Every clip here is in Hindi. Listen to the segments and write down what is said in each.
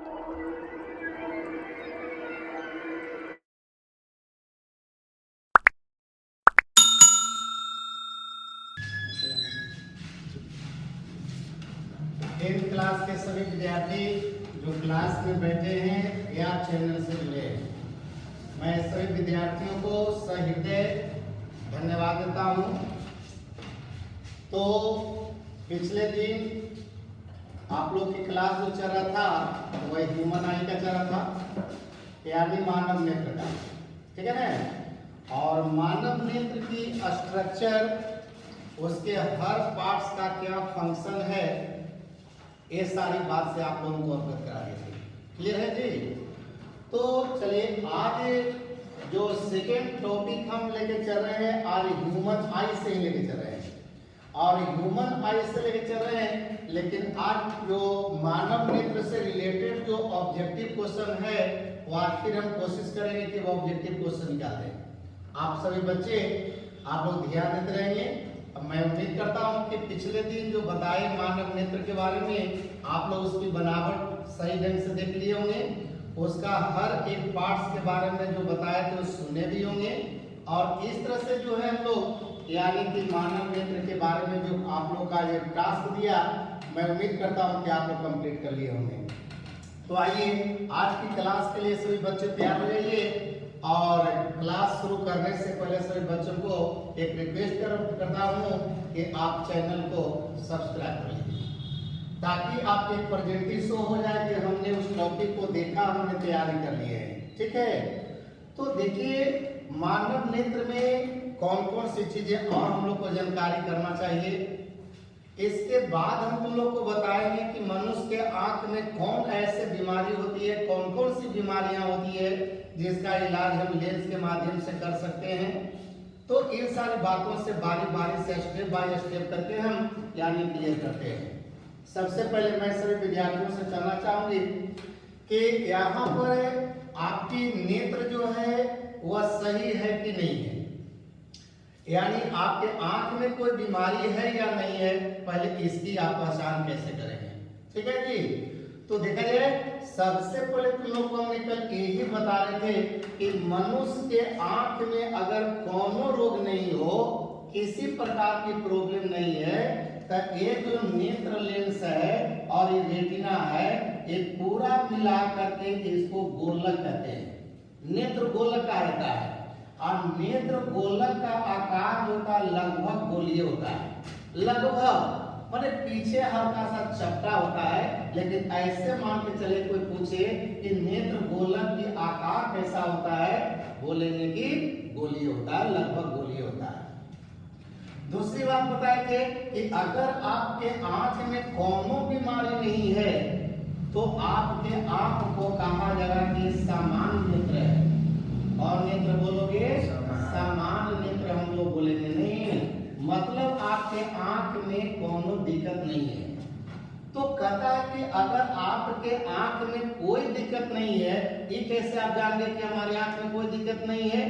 टेंथ क्लास के सभी विद्यार्थी जो क्लास में बैठे हैं या चैनल से जुड़े हैं, मैं सभी विद्यार्थियों को सहृदय धन्यवाद देता हूं। तो पिछले दिन आप लोग की क्लास जो चल रहा था वह ह्यूमन आई का चल रहा था, यानी मानव नेत्र का, ठीक है ना। और मानव नेत्र की स्ट्रक्चर, उसके हर पार्ट्स का क्या फंक्शन है, ये सारी बात से आप लोगों को अवगत करा दी थी। क्लियर है जी? तो चलिए आज जो सेकेंड टॉपिक हम लेके चल रहे हैं, आज ह्यूमन आई से ही लेके चल रहे हैं और ह्यूमन आई से लेके चल रहे हैं। लेकिन आज जो मानव नेत्र से रिलेटेड जो ऑब्जेक्टिव क्वेश्चन है वो आज फिर हम कोशिश करेंगे कि वो ऑब्जेक्टिव क्वेश्चन निकाल दें। आप सभी बच्चे आप लोग ध्यान देते रहेंगे। मैं उम्मीद करता हूं कि पिछले दिन जो बताए मानव नेत्र के बारे में आप लोग उसकी बनावट सही ढंग से देख लिए होंगे, उसका हर एक पार्ट्स के बारे में जो बताया थे सुने भी होंगे। और इस तरह से जो है हम लोग यानी कि मानव नेत्र के बारे में जो आप लोग का ये टास्क दिया, मैं उम्मीद करता हूं कि आप लोग कंप्लीट कर लिए होंगे। तो आइए आज की क्लास के लिए सभी बच्चे तैयार हो जाइए। और क्लास शुरू करने से पहले सभी बच्चों को एक रिक्वेस्ट करता हूं कि आप चैनल को सब्सक्राइब कर लीजिए ताकि आपके प्रेजेंटी शो हो जाए कि हमने उस टॉपिक को देखा, हमने तैयारी कर ली है। ठीक है, तो देखिए मानव नेत्र में कौन कौन सी चीजें और हम लोग को जानकारी करना चाहिए। इसके बाद हम तुम लोग को बताएंगे कि मनुष्य के आंख में कौन ऐसे बीमारी होती है, कौन कौन सी बीमारियां होती है जिसका इलाज हम लेंस के माध्यम से कर सकते हैं। तो इन सारी बातों से बारी बारी से स्टेप बाय स्टेप करके हम यानी क्लियर करते हैं। सबसे पहले मैं सभी विद्यार्थियों से कहना चाहूंगी कि यहाँ पर आपकी नेत्र जो है वह सही है कि नहीं है, यानी आपके आंख में कोई बीमारी है या नहीं है, पहले इसकी आप पहचान कैसे करेंगे। ठीक है जी? तो देखा जाए सबसे पहले तुम लोग को हमने कल यही बता रहे थे कि मनुष्य के आंख में अगर कोनो रोग नहीं हो, किसी प्रकार की प्रॉब्लम नहीं है, तो ये जो नेत्र लेंस है और ये रेटिना है, ये पूरा मिला करके इसको गोलक कहते हैं। नेत्र गोलक का रहता है और नेत्र गोलक का आकार होता है लगभग गोलीय होता है। लगभग माने पीछे हल्का सा चपटा होता है, लेकिन ऐसे मान के चले कोई पूछे कि नेत्र गोलक की आकार कैसा होता है, बोलेंगे कि गोलीय होता है, लगभग गोलीय होता है। दूसरी बात बताए थे कि अगर आपके आंख में कोनो बीमारी नहीं है तो आपके आंख को कहा जाएगा कि सामान्य नेत्र है। और नेत्र बोलोगे सामान्य नेत्र हम लोग बोलेंगे नहीं, मतलब आपके आंख में कोनो दिक्कत नहीं है। तो कहता है कि अगर आपके आंख में कोई दिक्कत नहीं है, ये कैसे आप जानेंगे कि हमारे आंख में कोई दिक्कत नहीं है?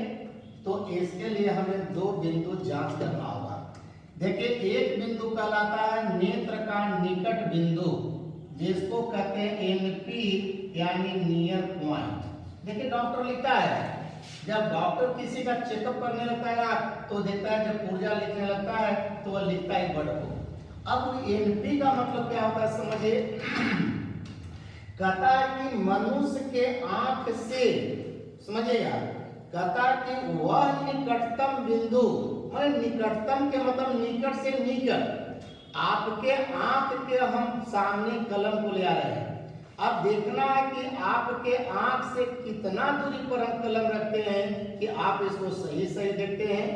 तो इसके लिए हमें दो बिंदु जांच करना होगा। देखिए एक बिंदु कहलाता है नेत्र का निकट बिंदु, जिसको कहते हैं एनपी यानी नियर पॉइंट। देखिए डॉक्टर लिखता है, जब डॉक्टर किसी का चेकअप करने लगता है तो देता है, जब पुर्जा लिखने लगता है तो वह लिखता है बड़ को। अब एनपी का मतलब क्या होता है समझिए, कहता है कि मनुष्य के आंख से, समझिएगा, कहता है कि वह निकटतम बिंदु, मतलब निकटतम के मतलब निकट से निकट, आपके आंख के हम सामने कलम को ले आ रहे हैं। अब देखना है कि आपके आंख से कितना दूरी पर हम कलम रखते हैं कि आप इसको सही सही देखते हैं।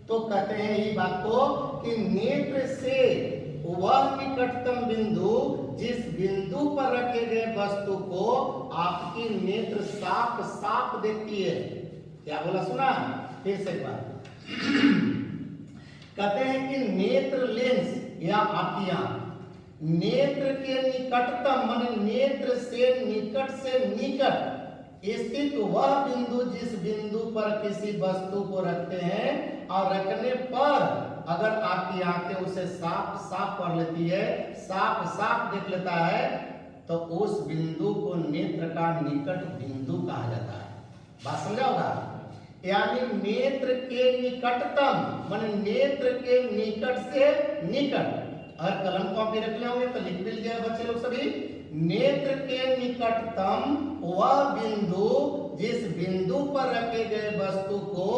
तो कहते हैं ये बात को कि नेत्र से वह निकटतम बिंदु, जिस बिंदु पर रखे गए वस्तु को आपकी नेत्र साफ साफ देखती है। क्या बोला सुना? फिर से एक बार कहते हैं कि नेत्र लेंस या आपकी आंख नेत्र के निकटतम माने नेत्र से निकट स्थित वह बिंदु, जिस बिंदु पर किसी वस्तु को रखते हैं और रखने पर अगर आपकी आंखें उसे साफ साफ पढ़ लेती है, साफ साफ देख लेता है, तो उस बिंदु को नेत्र का निकट बिंदु कहा जाता है। बात समझा होगा? यानी नेत्र के निकटतम माने नेत्र के निकट से निकट। अगर कलम कॉपी रख ले होंगे तो लिख भी लीजिएगा बच्चे लोग सभी। नेत्र के निकटतम वह बिंदु जिस बिंदु पर रखे गए वस्तु को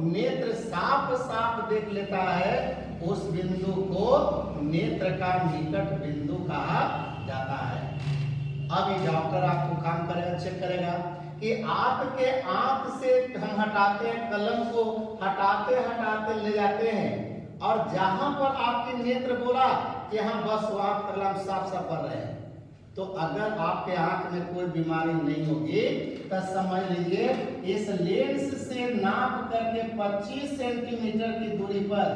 नेत्र साफ साफ देख लेता है, उस बिंदु को नेत्र का निकट बिंदु कहा जाता है। अब ये डॉक्टर आपको काम करेगा, चेक करेगा कि आपके आंख से हम हटाते हैं, कलम को हटाते हटाते ले जाते हैं, और जहां पर आपके नेत्र बोला कि हाँ बस वहां कलम साफ साफ पढ़ रहे हैं, तो अगर आपके आंख में कोई बीमारी नहीं होगी तो समझ लीजिए इस लेंस से नाप करके 25 सेंटीमीटर की दूरी पर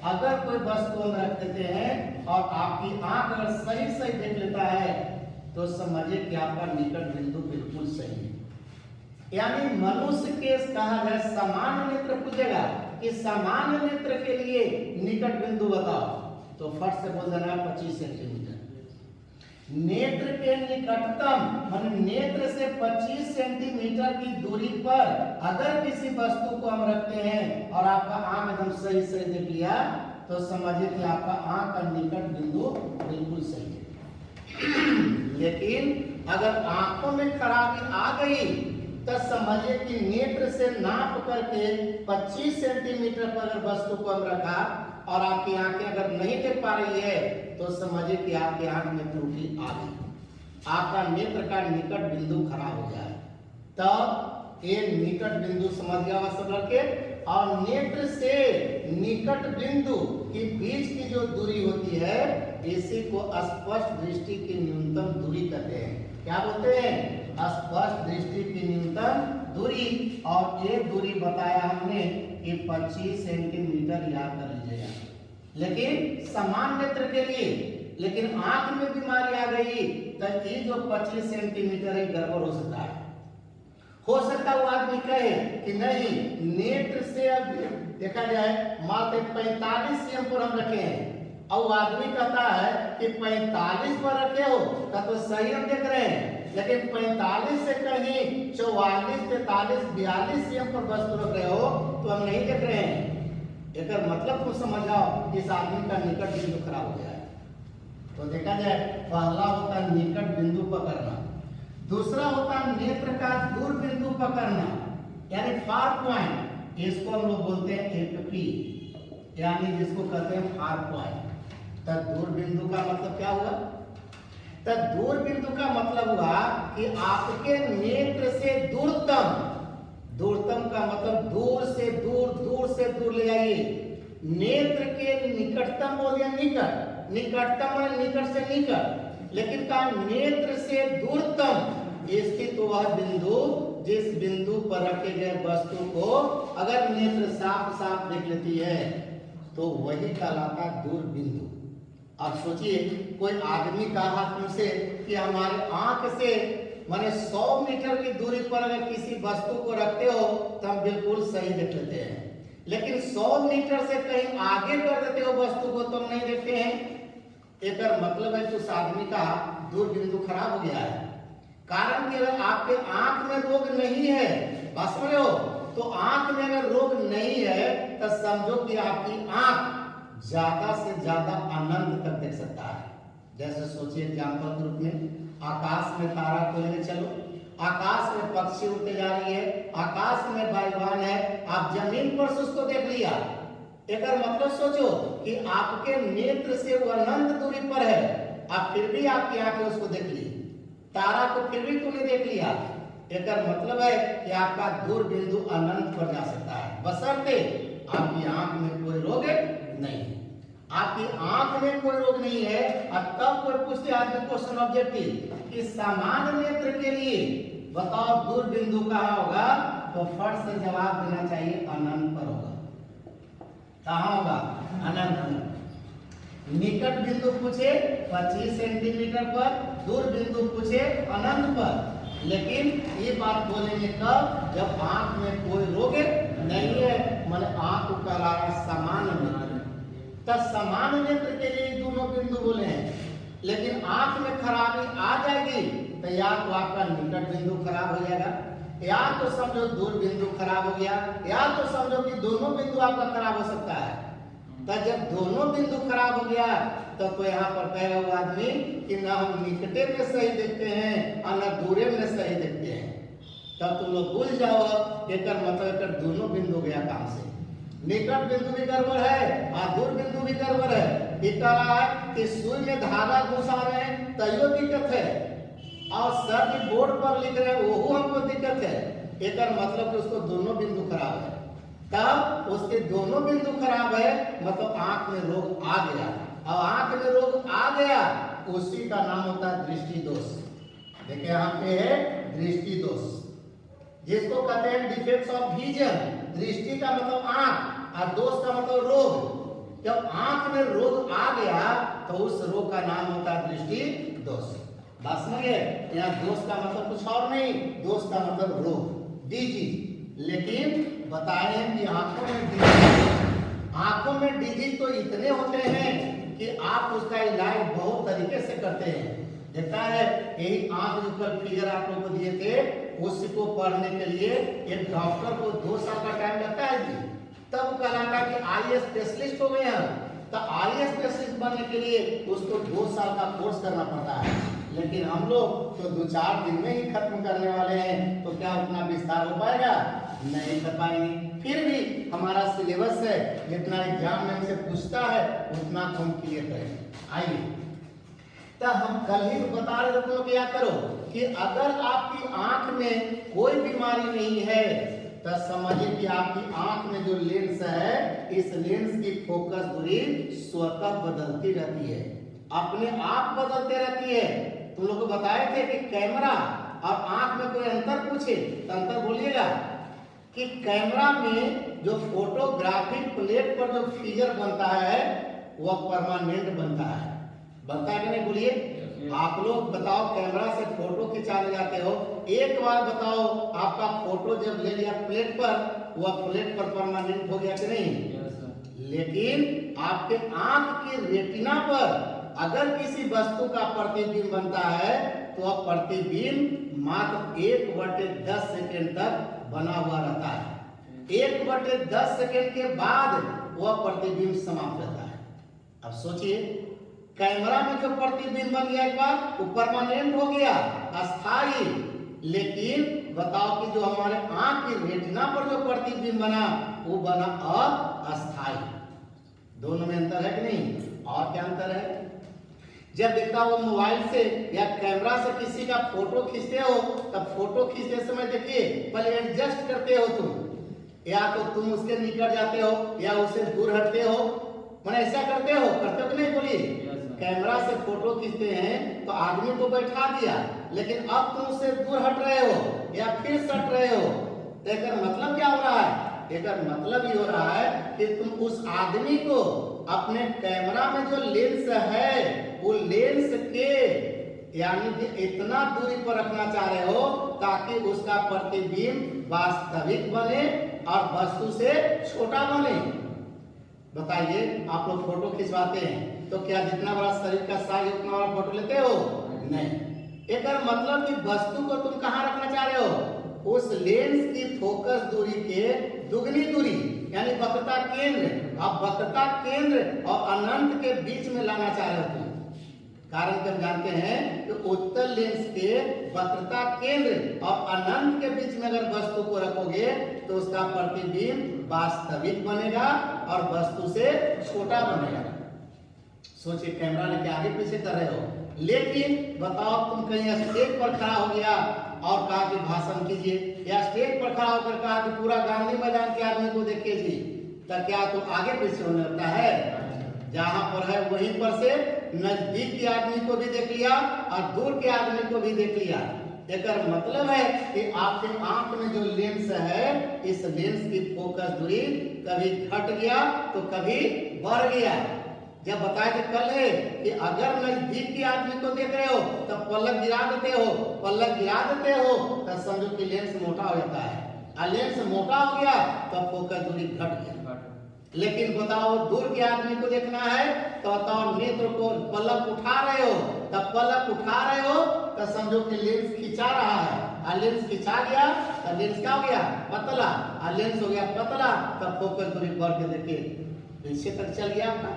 अगर कोई वस्तु हम रख देते हैं और आपकी आंख अगर सही सही देख लेता है तो समझिए कि आपका निकट बिंदु बिल्कुल सही है। यानी मनुष्य के कहा जाए सामान्य नेत्र पूछेगा कि सामान्य नेत्र के लिए निकट बिंदु बताओ, तो फट से बोल देना 25 सेंटीमीटर। नेत्र के निकटतम मान नेत्र से 25 सेंटीमीटर की दूरी पर अगर किसी वस्तु को हम रखते हैं और आपका आंख एकदम सही सही देख लिया तो समझिए कि आपका आंख का निकट बिंदु बिल्कुल सही है। लेकिन अगर आंखों में खराबी आ गई तो समझिए कि नेत्र से नाप करके 25 सेंटीमीटर पर अगर वस्तु को हम रखा और आपकी आंखें अगर नहीं देख पा रही है तो समझिए कि आपके आंख में त्रुटि आ गई, आपका नेत्र का निकट बिंदु खराब हो गया है। तब ये निकट बिंदु समझ गया सब लड़के। और नेत्र से निकट बिंदु के बीच की जो दूरी होती है इसी को स्पष्ट दृष्टि की न्यूनतम दूरी कहते हैं। क्या बोलते हैं? स्पष्ट दृष्टि की न्यूनतम दूरी। और ये दूरी बताया हमने कि 25 सेंटीमीटर याद कर लीजिएगा। लेकिन समान नेत्र के लिए, लेकिन आंख में बीमारी आ गई तो ये जो 25 सेंटीमीटर है गड़बड़ हो सकता है। हो सकता है वो आदमी कहे कि नहीं नेत्र से अब देखा जाए मात्र 45 cm पर हम रखे हैं, और वो आदमी कहता है कि 45 पर रखे हो तो सही हम देख रहे हैं, लेकिन 45 से कहीं 44, 43, 42 cm पर वस्तु रख रहे हो तो हम नहीं देख रहे हैं। एक मतलब कुछ समझ आओ इस आदमी का निकट बिंदु खराब हो गया है। तो देखा जाए पहला होता है निकट बिंदु पकड़ना, दूसरा होता है नेत्र का दूर बिंदु पकड़ना यानी फार पॉइंट। इसको हम लोग बोलते हैं एपी यानी जिसको कहते हैं फार पॉइंट। तो दूर बिंदु का मतलब क्या हुआ? तो दूर बिंदु का मतलब हुआ कि आपके नेत्र से दूरतम, दूरतम का मतलब दूर से दूर, दूर से दूर ले जाइए। नेत्र के निकटतम बोल दिया निकट, निकटतम है निकट से निकट, लेकिन का नेत्र से दूरतम स्थित वह बिंदु जिस बिंदु पर रखे गए वस्तु को अगर नेत्र साफ साफ देख लेती है तो वही कहलाता दूर बिंदु। अब सोचिए कोई आदमी कहा तुमसे कि हमारे आंख से माने 100 मीटर की दूरी पर अगर किसी वस्तु को रखते हो तो हम बिल्कुल सही देख लेते हैं, लेकिन 100 मीटर से कहीं आगे कर देते हो वस्तु को तो हम नहीं देखते हैं। एक मतलब है कि उस आदमी का दूर बिंदु खराब हो गया है। कारण कि अगर आपके आंख में रोग नहीं है, बस में हो तो आंख में अगर रोग नहीं है तो समझो कि आपकी आंख ज्यादा से ज्यादा अनंत तक देख सकता है। जैसे सोचिए एग्जाम्पल के रूप में आकाश में तारा को लेके चलो, आकाश में पक्षी उड़ते जा रही है, आकाश में वायुयान है, आप जमीन पर से उसको देख लिया। एक मतलब सोचो कि आपके नेत्र से वो अनंत दूरी पर है, आप फिर भी आपकी आंखें उसको देख ली, तारा को फिर भी तूने देख लिया। एक मतलब है कि आपका दूर बिंदु अनंत पर जा सकता है बशर्ते आपकी आंख में कोई रोग नहीं है। आपकी आंख में कोई रोग नहीं है और तब कोई पूछते आदमी क्वेश्चन ऑब्जेक्टिव कि सामान्य नेत्र के लिए बताओ दूर बिंदु कहाँ होगा, तो फट से जवाब देना चाहिए अनंत पर होगा। कहाँ होगा? अनंत पर। निकट बिंदु पूछे 25 सेंटीमीटर पर, दूर बिंदु पूछे अनंत पर। लेकिन ये बात बोलेंगे कब? जब आंख में कोई रोग नहीं है, माने आंख को कहलाया सामान्य नेत्र। तो सामान्य नेत्र के लिए दोनों बिंदु बोले हैं, लेकिन आंख में खराबी आ जाएगी तो या तो आपका निकट बिंदु खराब हो जाएगा, या तो समझो दूर बिंदु खराब हो गया, या तो समझो कि दोनों बिंदु आपका खराब हो सकता है। तो जब दोनों बिंदु खराब हो गया तो यहाँ पर कहेगा वो आदमी कि ना हम निकटे में सही देखते हैं और ना दूरे में सही देखते हैं। तब तुम लोग भूल जाओ एकर मतलब एकर दोनों बिंदु गया काम से। निकट बिंदु भी गड़बड़ है और दूर बिंदु भी गड़बड़ है। ये कह रहा है कि सुई में धागा घुसा रहे हैं तैयो दिक्कत है, और सर जी बोर्ड पर लिख रहे हैं वो हमको दिक्कत है। एकर मतलब कि उसको दोनों बिंदु खराब है। तब उसके दोनों बिंदु खराब है मतलब आंख में रोग आ गया, और आंख में रोग आ गया उसी का नाम होता है दृष्टि दोष। देखिए यहाँ पे है दृष्टि दोष, जिसको कहते हैं डिफेक्ट्स ऑफ विजन। दृष्टि का मतलब आंख और दोष का मतलब रोग। जब आंख में रोग आ गया तो उस रोग का नाम होता है दृष्टि दोष। बात समझिए, यहाँ दोष का मतलब कुछ और नहीं, दोष का मतलब रोग, डिजीज। लेकिन बताए कि आंखों में डिजीज तो इतने होते हैं कि आप उसका इलाज बहुत तरीके से करते हैं। देखता है यही आंख जो कल फिगर आप लोगों को दिए थे उसको पढ़ने के लिए एक डॉक्टर को 2 साल का टाइम लगता है जी। तब कहलाता कि आईएएस स्पेशलिस्ट हो गए हैं। तो आईएएस स्पेशलिस्ट बनने के लिए उसको 2 साल का कोर्स करना पड़ता है, लेकिन हम लोग तो 2-4 दिन में ही खत्म करने वाले हैं। तो क्या उतना विस्तार हो पाएगा? नहीं कर पाएंगे। फिर भी हमारा सिलेबस है, जितना एग्जाम में हमसे पूछता है उतना हम क्लियर करेंगे। आइए, तो हम कल ही बता रहे थे तो क्या करो कि अगर आपकी आंख में कोई बीमारी नहीं है तो समझिए कि आपकी आंख में जो लेंस है इस लेंस की फोकस दूरी स्वतः बदलती रहती है, अपने आप बदलते रहती है। तुम लोग को बताए थे कि कैमरा और आंख में कोई अंतर पूछे तो अंतर बोलिएगा कि कैमरा में जो फोटोग्राफिक प्लेट पर जो फिगर बनता है वह परमानेंट बनता है। बनता है कि नहीं बोलिए? आप लोग बताओ, कैमरा से फोटो खिंचाने जाते हो, एक बार बताओ आपका फोटो जब ले लिया प्लेट पर, वह प्लेट पर परमानेंट हो गया कि नहीं? लेकिन आपके आंख की रेटिना पर अगर किसी वस्तु का प्रतिबिंब बनता है तो वह प्रतिबिंब मात्र 1/10 सेकेंड तक बना हुआ रहता है। 1/10 सेकेंड के बाद वह प्रतिबिंब समाप्त रहता है। अब सोचिए, कैमरा में जो प्रतिबिंब बन गया एक बार वो परमानेंट हो गया, अस्थायी। लेकिन बताओ कि जो हमारे आंख की रेटिना पर जो प्रतिबिंब बना वो बना अस्थायी। दोनों में अंतर है कि नहीं? और क्या अंतर है? जब देखता हो मोबाइल से या कैमरा से किसी का फोटो खींचते हो तब फोटो खींचते समय देखिए पहले एडजस्ट करते हो तुम, या तो तुम उसके निकट जाते हो या उससे दूर हटते हो। मैंने ऐसा करते हो कि नहीं? बोलिए। कैमरा से फोटो खींचते हैं तो आदमी को बैठा दिया, लेकिन अब तुम उससे दूर हट रहे हो या फिर सट रहे हो। तो एकर मतलब क्या हो रहा है? एकर मतलब ये हो रहा है कि तुम उस आदमी को अपने कैमरा में जो लेंस है वो लेंस के यानी कि इतना दूरी पर रखना चाह रहे हो ताकि उसका प्रतिबिंब वास्तविक बने और वस्तु से छोटा बने। बताइए, आप लोग फोटो खिंचवाते हैं तो क्या जितना बड़ा शरीर का साइज उतना बड़ा फोटो लेते हो? नहीं। एक मतलब कि वस्तु को तुम कहाँ रखना चाह रहे हो? उस लेंस की फोकस दूरी के दुगनी दूरी यानी वक्रता केंद्र। अब वक्रता केंद्र और अनंत के बीच में लाना चाह रहे हो तुम। कारण हम जानते हैं कि उत्तल लेंस के वक्रता केंद्र और अनंत के बीच में अगर वस्तु को रखोगे तो उसका प्रतिबिंब वास्तविक बनेगा और वस्तु से छोटा बनेगा। सोचिए, कैमरा लेके आगे पीछे कर रहे हो, लेकिन बताओ तुम कहीं स्टेज पर खड़ा हो गया और कहा कि भाषण कीजिए, या स्टेज पर खड़ा होकर कहा कि पूरा गांधी मैदान के आदमी को देखिए जी, तो क्या तुम आगे पीछे होने लगता है? जहां पर है वहीं पर से नजदीक के आदमी को भी देख लिया और दूर के आदमी को भी देख लिया। एकर मतलब है कि आपके आंख में जो लेंस है इस लेंस की फोकस दूरी कभी घट गया तो कभी बढ़ गया। जब बताया कि कल है कि अगर नजदीक के आदमी को देख रहे हो तब पलक गिरा देते हो, पलक गिरा देते हो तो समझो कि लेंस मोटा हो जाता है, और लेंस मोटा हो गया तो फोकस दूरी घट गया। लेकिन बताओ दूर के आदमी को देखना है तो बताओ नेत्र को पलक उठा रहे हो, तब पलक उठा रहे हो तो समझो कि लेंस खिंचा रहा है, और लेंस खिंचा गया तो लेंस क्या हो गया पतला, और लेंस हो गया पतला तब फोकस दूरी बढ़ के देखिए पीछे तक चल गया आपका।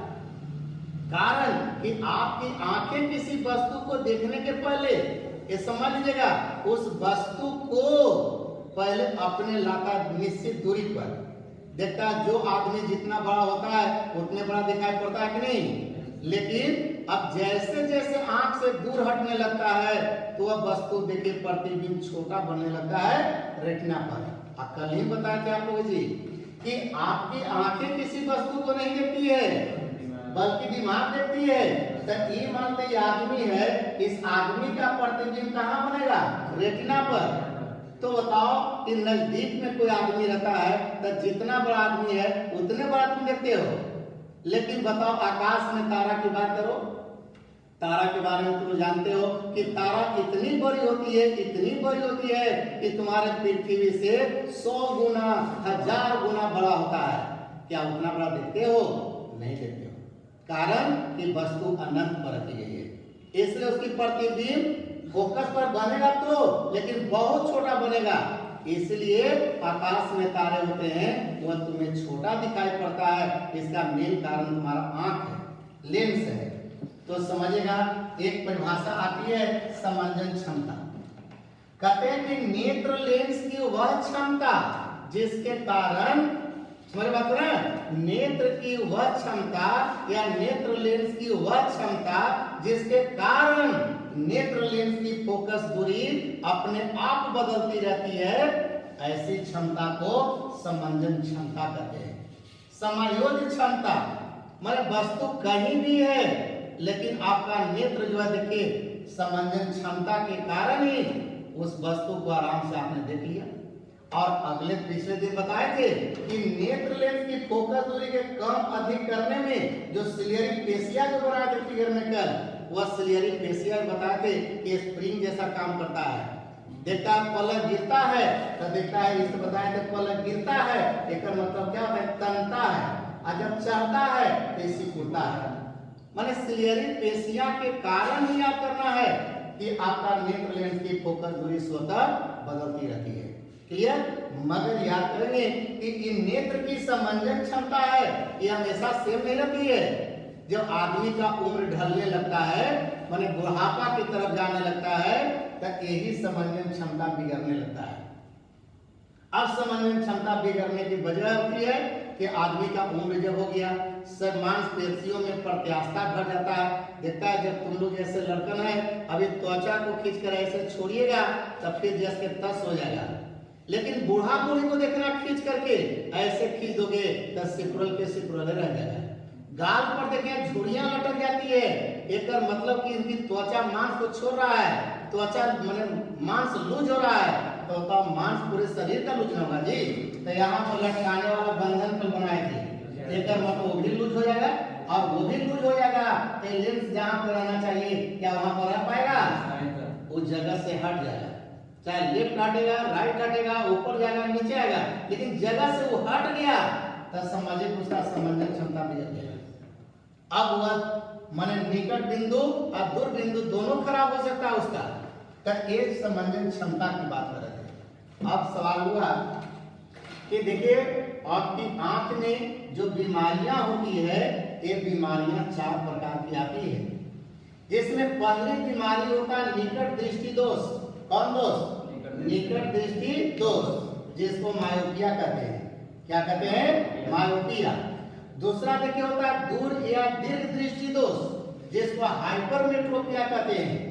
कारण कि आपकी आंखें किसी वस्तु को देखने के पहले ये समझ लीजिएगा उस वस्तु को पहले अपने लाता निश्चित दूरी पर देखता है। जो आदमी जितना बड़ा होता है उतने बड़ा दिखाई पड़ता है कि नहीं, लेकिन अब जैसे जैसे आंख से दूर हटने लगता है तो वह वस्तु देखिए प्रतिबिंब छोटा बनने लगता है रेटिना पर। कल ही बताया था आप लोग जी कि आपकी आंखें किसी वस्तु को नहीं देखती है बल्कि दिमाग देखती है। तो ये मानते ये आदमी है, इस आदमी का प्रतिबिंब कहाँ बनेगा रेटिना पर। तो बताओ कि नजदीक में कोई आदमी रहता है तो जितना बड़ा आदमी है उतने बड़ा तुम देखते हो, लेकिन बताओ आकाश में तारा की बात करो, तारा के बारे में तुम जानते हो कि तारा इतनी बड़ी होती है, इतनी बड़ी होती है कि तुम्हारे पृथ्वी से 100 गुना 1000 गुना बड़ा होता है। क्या उतना बड़ा देखते हो? नहीं देखते हो, कारण कि वस्तु अनंत पर रखी गई है, इसलिए उसकी प्रतिबिंब फोकस पर बनेगा तो लेकिन बहुत छोटा बनेगा। इसलिए आकाश में तारे होते हैं वह तुम्हें छोटा दिखाई पड़ता है, इसका मेन कारण तुम्हारा आंख है, लेंस है। तो समझिएगा एक परिभाषा आती है समंजन क्षमता। कहते हैं कि नेत्र लेंस की वह क्षमता जिसके कारण, समझ बात है, नेत्र की वह क्षमता या नेत्र लेंस की वह क्षमता जिसके कारण नेत्र लेंस की फोकस दूरी अपने आप बदलती रहती है, ऐसी क्षमता को समंजन क्षमता कहते हैं। समायोज्य क्षमता मतलब वस्तु कहीं भी है लेकिन आपका नेत्र जो है देखिए समंजन क्षमता के कारण ही उस वस्तु को आराम से आपने देख लिया। और अगले पिछले दिन बताए थे कि नेत्र लेंस की फोकस दूरी के कम अधिक करने में जो सिलियरी पेशिया जो बनाए थे फिगर में कल, वह सिलियरी पेशिया बताए थे कि स्प्रिंग जैसा काम करता है। देखता है पलक गिरता है तो देखता है, इस बताए थे पलक गिरता है एक मतलब क्या होता है तनता है, और जब चढ़ता है तो सिकुड़ता है। माने सिलियरी पेशिया के कारण ही आप करना है कि आपका नेत्र लेंस की फोकस दूरी स्वतः बदलती रहती है। क्लियर? मगर याद करेंगे कि इन नेत्र की समंजन क्षमता है ये हमेशा सेम नहीं रहती है। जब आदमी का उम्र ढलने लगता है माने बुढ़ापा की तरफ जाने लगता है तो यही समंजन क्षमता बिगड़ने लगता है। अब समंजन क्षमता बिगड़ने की वजह होती है कि आदमी का उम्र जब हो गया, सब मांसपेशियों में प्रत्यास्थता घट जाता है। देखता है जब तुम लोग जैसे लड़कन है अभी त्वचा को खींचकर ऐसे छोड़िएगा तब फिर जैसे तस हो जाएगा, लेकिन बूढ़ा बूढ़ी को देखना खींच करके ऐसे खींच दोगे तो सिकुड़ल के सिकुड़ल रह जाएगा। गाल पर देखें झुर्रियां लटक जाती है, एक मतलब कि इनकी त्वचा मांस को छोड़ रहा है, त्वचा माने मांस लूज हो रहा है तो मांस पूरे शरीर का लूज होगा जी। तो यहाँ पर लटकाने वाला बंधन पर बनाए थे, एक मतलब वो भी लूज हो जाएगा और वो भी लूज हो जाएगा तो लेंस जहाँ पर रहना चाहिए क्या वहां पर रह पाएगा? उस जगह से हट जाएगा, चाहे लेफ्ट हटेगा राइट हटेगा ऊपर जाएगा नीचे आएगा, लेकिन जगह से वो हट गया तो समझिए उसका समंजन क्षमता बिगड़ गया। अब वह माने निकट बिंदु और दूर बिंदु दोनों खराब हो सकता है उसका, तो एक समंजन क्षमता की बात कर रहे थे। अब सवाल हुआ कि देखिए आपकी आंख में जो बीमारियां होती है ये बीमारियां 4 प्रकार की आती है, जिसमें पहली बीमारी होता है निकट दृष्टि दोष। कौन दोष? निकट दृष्टि दोष, जिसको मायोपिया कहते हैं। क्या कहते हैं? मायोपिया। दूसरा देखिए होता है दूर या दीर्घ दृष्टि दोष, जिसको हाइपरमेट्रोपिया कहते हैं।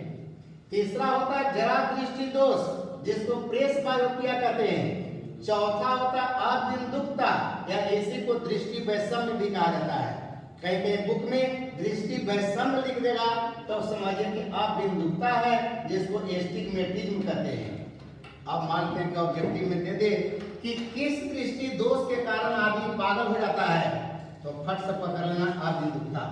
तीसरा होता है जरा दृष्टि दोष, जिसको प्रेस मायोपिया कहते हैं। चौथा होता है अबिंदुकता या इसी को दृष्टि वैषम्य भी कहा जाता है। कहीं कहीं बुक में दृष्टि वैषम्य लिख देगा तो समझिए कि अबिंदुकता है, जिसको एस्टिग्मेटिज्म कहते हैं। अब मानते हैं कि ऑब्जेक्टिव में दे दे कि किस दृष्टि दोष के कारण आदमी पागल हो जाता है तो फट से पकड़ लेना अबिंदुकता।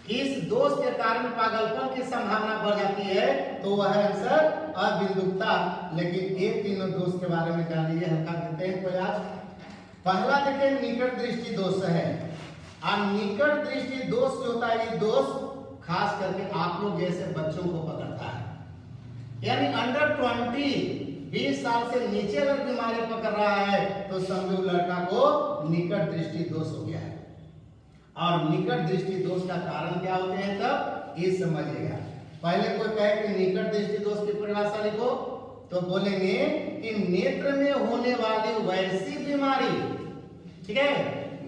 किस दोष के कारण पागलपन की संभावना बढ़ जाती है तो वह है आंसर अबिंदुकता। लेकिन ये तीनों दोष के बारे में जान लीजिए, हल्का देते हैं कोई आज पहला देखिए निकट दृष्टि दोष है। और निकट दृष्टि दोष जो होता है, ये दोष खास करके आप लोग जैसे बच्चों को पकड़ता है। यानी अंडर 20 साल से नीचे अगर बीमारी पकड़ रहा है तो समझो लड़का को निकट दृष्टि दोष हो गया है। और निकट दृष्टि दोष का कारण क्या होते हैं तब ये समझिएगा। पहले कोई कहे कि निकट दृष्टि दोष की परिभाषा लिखो तो बोलेंगे कि नेत्र में होने वाली वैसी बीमारी, ठीक है,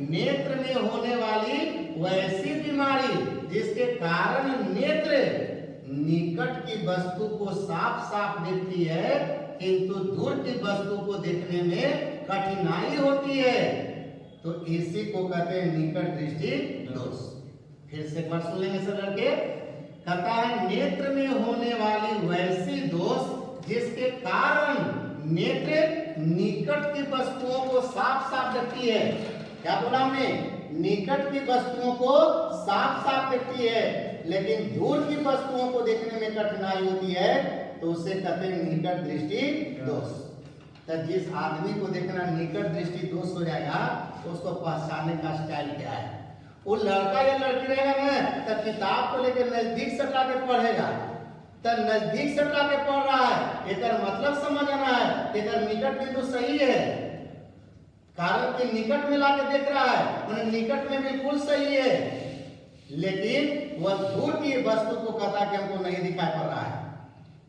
नेत्र में होने वाली वैसी बीमारी जिसके कारण नेत्र निकट की वस्तु को साफ साफ दिखती है किंतु दूर की वस्तु को देखने में कठिनाई होती है, तो इसी को कहते हैं निकट दृष्टि दोष। फिर से एक बार सुन लेंगे सब लड़के। कहता है नेत्र में होने वाली वैसी दोष जिसके कारण नेत्र निकट की वस्तुओं को साफ साफ दिखती है। क्या बोला हमने? निकट की वस्तुओं को साफ साफ दिखती है लेकिन दूर की वस्तुओं को देखने में कठिनाई होती है, तो उसे कहते हैं निकट दृष्टि दोष। तो जिस आदमी को देखना निकट दृष्टि दोष हो जाएगा तो उसको पहचानने का स्टाइल क्या है? वो लड़का या लड़की रहेगा ना तो किताब को लेकर नजदीक सटा के पढ़ेगा, तो नजदीक सटा के पढ़ रहा है, एक मतलब समझ आना है, एक निकट बिंदु सही है, कारण कि निकट में लाके देख रहा है, निकट में बिल्कुल सही है, लेकिन वह दूर की वस्तु को कहता कि हमको नहीं दिखाई पड़ रहा है।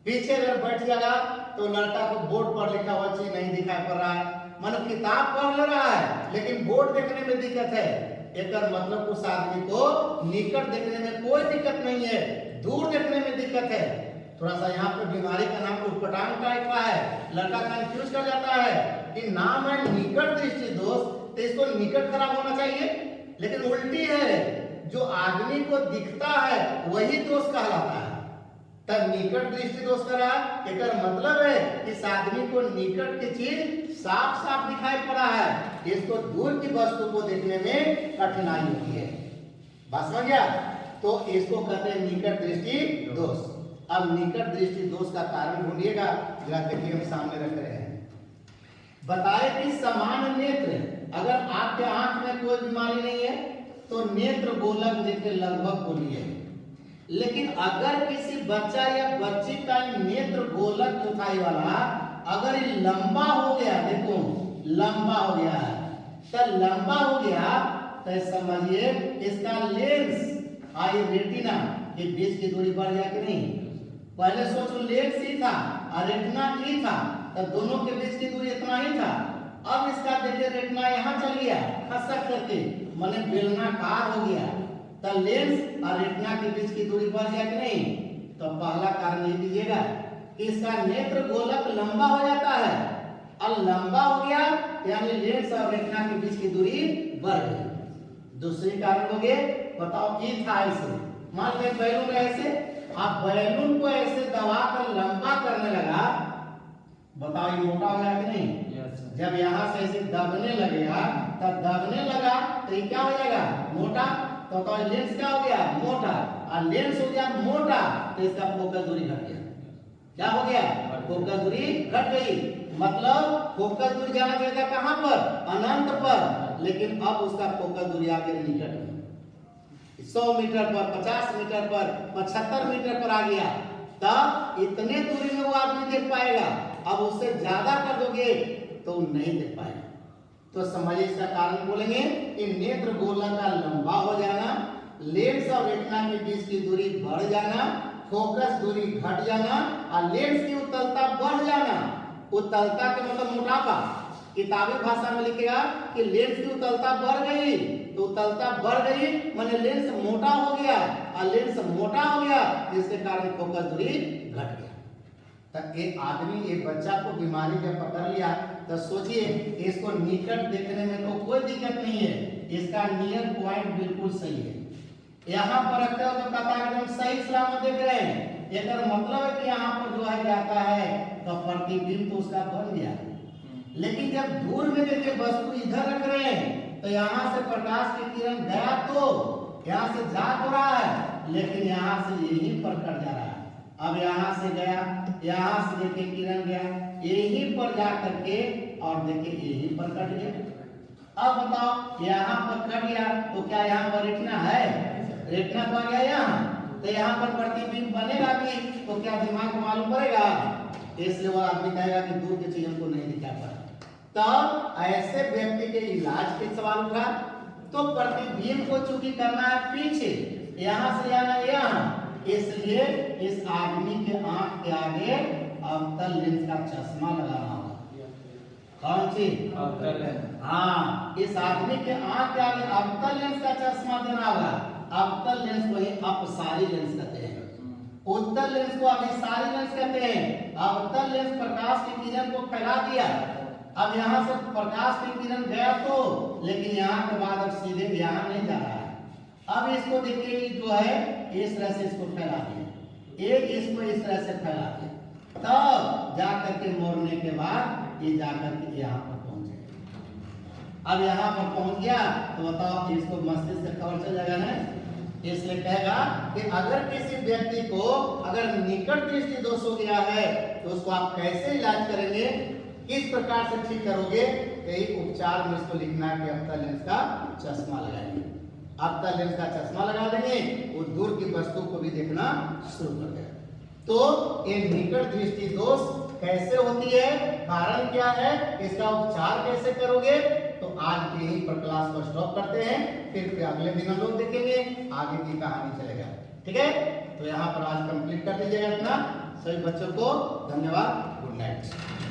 पीछे अगर बैठ जाएगा तो लड़का को बोर्ड पर लिखा हुआ चीज नहीं दिखाई पड़ रहा है, मानो किताब पढ़ ले रहा है लेकिन बोर्ड देखने में दिक्कत है, एक मतलब उस आदमी को निकट देखने में कोई दिक्कत नहीं है, दूर देखने में दिक्कत है। थोड़ा सा यहाँ पे बीमारी का नाम उटपटांग टाइप का है, लड़का कंफ्यूज कर जाता है कि नाम है निकट दृष्टि दोष, तो इसको निकट खराब होना चाहिए, लेकिन उल्टी है, जो आदमी को दिखता है वही दोष कहलाता है। तब निकट दृष्टि दोष करा, एक मतलब है कि इस आदमी को निकट की चीज साफ साफ दिखाई पड़ा है, इसको दूर की वस्तु को देखने में कठिनाई होती है। बात समझ गया? तो इसको कहते हैं निकट दृष्टि दोष। अब निकट दृष्टि दोष का कारण ढूंढिएगा, जरा देखिए हम सामने रख रहे हैं। बताए कि समान नेत्र, अगर आपके आंख में कोई बीमारी नहीं है तो नेत्र गोलक देखिए लगभग बोलिए, लेकिन अगर किसी बच्चा या बच्ची का नेत्र गोलक चौथाई वाला अगर ये लंबा हो गया, देखो लंबा हो गया है, तो लंबा हो गया तो समझिए इसका लेंस और रेटिना के बीच की दूरी बढ़ गया कि नहीं? पहले सोचो लेंस ही था और रेटिना ही था, तो दोनों के बीच की दूरी इतना ही था। अब इसका देखिए रेटिना यहाँ चल गया खसक करके, माने बेलनाकार हो गया, तो लेंस और रेटिना के बीच की दूरी बढ़ गया कि नहीं? तो पहला कारण ये दीजिएगा कि इसका नेत्र गोलक लंबा हो जाता है, और लंबा हो गया यानी लेंस और रेटिना के बीच की दूरी बढ़ गई। दूसरी कारण हो गए, बताओ ये था ऐसे, मान लो बैलून ऐसे, आप बैलून को ऐसे दबाकर लंबा करने लगा, बताओ ये मोटा हो गया कि नहीं? जब यहाँ से ऐसे दबने लगेगा, तब दबने लगा तो ये क्या हो जाएगा? मोटा। तो लेंस क्या हो गया? मोटा। और लेंस हो गया मोटा तो इसका फोकस दूरी घट गया। क्या हो गया? फोकस दूरी घट गई, मतलब फोकस दूरी जाना चाहिए था कहाँ पर? अनंत पर, लेकिन अब उसका फोकस दूरी आ गया निकट में, 100 मीटर पर, 50 मीटर पर, 75 मीटर पर आ गया, तब इतने दूरी में वो आदमी देख पाएगा। अब उससे ज्यादा कर दोगे तो नहीं देख पाएगा। तो समझिए इसका कारण बोलेंगे कि नेत्र गोलक का लंबा हो जाना, लेंस और रेटिना के बीच की दूरी बढ़ जाना, फोकस दूरी घट जाना और लेंस की उत्तलता बढ़ जाना। उत्तलता के मतलब मोटापा, किताबी भाषा में लिखेगा कि लेंस की उत्तलता बढ़ गई, तो उत्तलता बढ़ गई माने लेंस मोटा हो गया, और लेंस मोटा हो गया जिसके कारण फोकस दूरी घट गया। तब एक आदमी, एक बच्चा को बीमारी जब पकड़ लिया तो सोचिए इसको निकट देखने में तो कोई दिक्कत नहीं है, इसका नियर पॉइंट बिल्कुल सही है, यहाँ पर रखते हो तो कहता है एकदम सही सलामत देख रहे हैं, एक मतलब है कि यहाँ पर जो है जाता है तो प्रतिबिंब तो उसका बन गया। लेकिन जब दूर में देखिए वस्तु इधर रख रहे हैं तो यहाँ से प्रकाश की किरण गया तो यहाँ से जा तो रहा है, लेकिन यहाँ से यहीं पर कट जा रहा है। अब यहाँ से गया, यहाँ से देखिए किरण गया, यहीं पर जा करके और देखिए यहीं पर कट गया। अब बताओ यहाँ पर कर लिया तो क्या यहाँ पर रेटिना है? रेटिना तो आ गया यहाँ, तो यहाँ पर प्रतिबिंब बनेगा भी, तो क्या दिमाग को मालूम पड़ेगा? इसलिए वो आदमी कहेगा कि दूर की चीजों को नहीं दिखा पा। तब ऐसे व्यक्ति के इलाज के सवाल उठा, तो प्रतिबिंब को चूंकि करना है पीछे, यहाँ से आना यहाँ, इसलिए इस आदमी के आंख के आगे अवतल लेंस का चश्मा लगाना होगा। कौन सी? अवतल लेंस। हाँ, इस आदमी के आंख के आगे अवतल लेंस का चश्मा देना होगा। अवतल लेंस को ही अपसारी लेंस कहते हैं, उत्तल लेंस को अभिसारी लेंस कहते हैं। अवतल लेंस प्रकाश की किरण को फैला दिया, अब यहाँ से प्रकाश की किरण गया तो, लेकिन यहाँ के बाद अब सीधे यहाँ नहीं जा रहा है। अब इसको देखिए जो है इस तरह से इसको फैला दिया, एक इसको इस तरह से फैला दिया, तब जाकर के मोड़ने के बाद ये जाकर के यहाँ पर पहुंचे। अब यहाँ पर पहुंच गया तो बताओ इसको मस्तिष्क से खबर चल जाएगा ना। इसलिए कहेगा कि अगर किसी व्यक्ति को अगर निकट दृष्टि दोष हो गया है तो उसको आप कैसे इलाज करेंगे, किस प्रकार से ठीक करोगे? यही उपचार में इसको लिखना है कि अवतल लेंस का चश्मा लगाएंगे। अवतल लेंस का चश्मा लगा देंगे, वो दूर की वस्तु को भी देखना शुरू कर देगा। तो ये निकट दृष्टि दोष कैसे होती है, कारण क्या है, इसका उपचार कैसे करोगे? तो आज के यहीं पर क्लास को स्टॉप करते हैं, फिर अगले दिन हम लोग देखेंगे आगे की कहानी चलेगा। ठीक है, तो यहाँ पर आज कंप्लीट कर दीजिएगा इतना। सभी बच्चों को धन्यवाद, गुड नाइट।